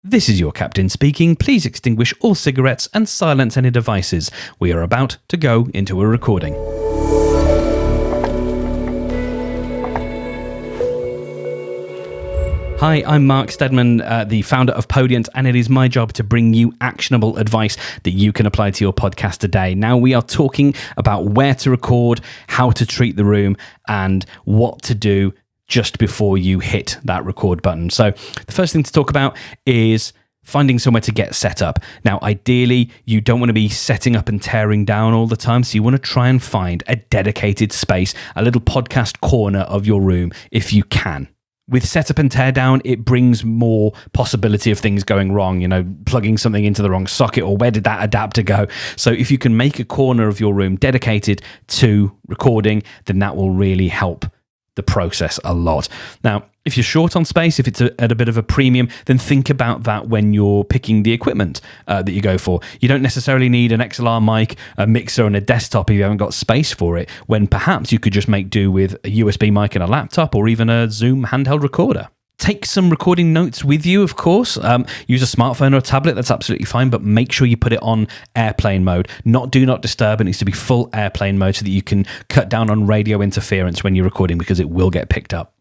This is your captain speaking. Please extinguish all cigarettes and silence any devices. We are about to go into a recording. Hi, I'm Mark Steadman, the founder of Podiant, and it is my job to bring you actionable advice that you can apply to your podcast today. Now, we are talking about where to record, how to treat the room, and what to do just before you hit that record button. So the first thing to talk about is finding somewhere to get set up. Now, ideally, you don't want to be setting up and tearing down all the time, so you want to try and find a dedicated space, a little podcast corner of your room if you can. With setup and tear down, it brings more possibility of things going wrong, plugging something into the wrong socket, or where did that adapter go? So if you can make a corner of your room dedicated to recording, then that will really help the process a lot. Now, if you're short on space, if it's at a bit of a premium, then think about that when you're picking the equipment that you go for. You don't necessarily need an XLR mic, a mixer, and a desktop if you haven't got space for it, when perhaps you could just make do with a USB mic and a laptop, or even a Zoom handheld recorder. Take some recording notes with you, of course. Use a smartphone or a tablet, that's absolutely fine, but make sure you put it on airplane mode. Not do not disturb, it needs to be full airplane mode so that you can cut down on radio interference when you're recording, because it will get picked up.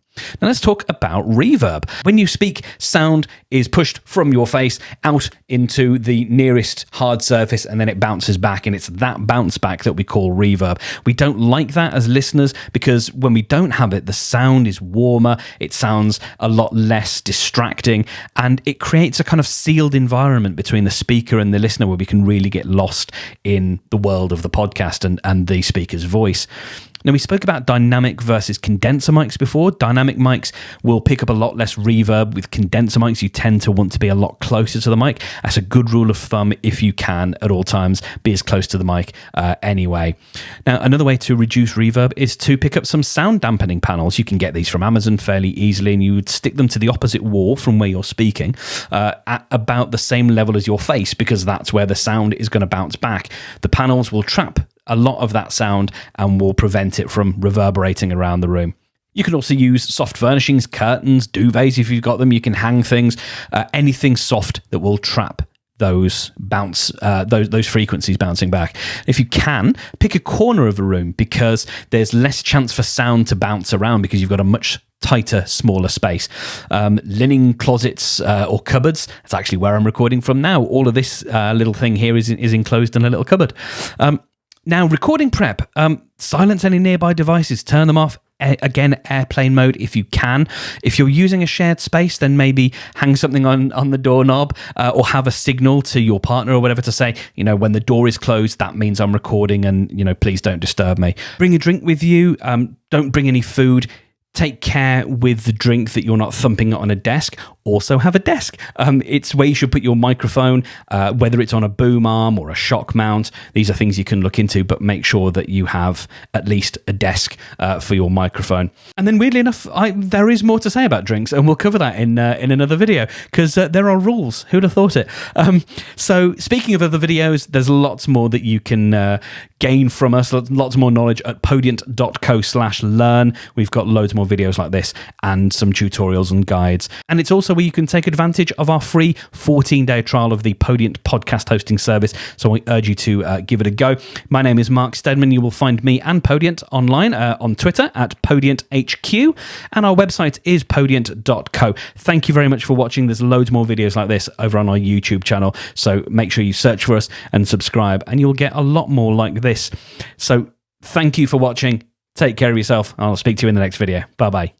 Now let's talk about reverb. When you speak, sound is pushed from your face out into the nearest hard surface, and then it bounces back, and it's that bounce back that we call reverb. We don't like that as listeners, because when we don't have it, the sound is warmer, it sounds a lot less distracting, and it creates a kind of sealed environment between the speaker and the listener where we can really get lost in the world of the podcast and the speaker's voice. Now, we spoke about dynamic versus condenser mics before. Dynamic mics will pick up a lot less reverb. With condenser mics, you tend to want to be a lot closer to the mic. That's a good rule of thumb if you can, at all times, be as close to the mic anyway. Now, another way to reduce reverb is to pick up some sound dampening panels. You can get these from Amazon fairly easily, and you would stick them to the opposite wall from where you're speaking at about the same level as your face, because that's where the sound is going to bounce back. The panels will trap a lot of that sound and will prevent it from reverberating around the room. You can also use soft furnishings, curtains, duvets if you've got them. You can hang things, anything soft that will trap those frequencies bouncing back. If you can, pick a corner of the room, because there's less chance for sound to bounce around because you've got a much tighter, smaller space. Linen closets or cupboards, that's actually where I'm recording from now. All of this little thing here is enclosed in a little cupboard. Now, recording prep, silence any nearby devices, turn them off. Again, airplane mode if you can. If you're using a shared space, then maybe hang something on the doorknob or have a signal to your partner or whatever to say, when the door is closed, that means I'm recording, and, please don't disturb me. Bring a drink with you. Don't bring any food. Take care with the drink that you're not thumping it on a desk. Also have a desk. It's where you should put your microphone, whether it's on a boom arm or a shock mount. These are things you can look into, but make sure that you have at least a desk for your microphone. And then, weirdly enough, there is more to say about drinks, and we'll cover that in another video, because there are rules. Who'd have thought it? So speaking of other videos, there's lots more that you can gain from us, lots more knowledge at podiant.co/learn. We've got loads more videos like this and some tutorials and guides. And it's also where you can take advantage of our free 14-day trial of the Podiant podcast hosting service. So I urge you to give it a go. My name is Mark Steadman. You will find me and Podiant online on Twitter at PodiantHQ, and our website is podiant.co. Thank you very much for watching. There's loads more videos like this over on our YouTube channel. So make sure you search for us and subscribe, and you'll get a lot more like this. So thank you for watching. Take care of yourself. I'll speak to you in the next video. Bye-bye.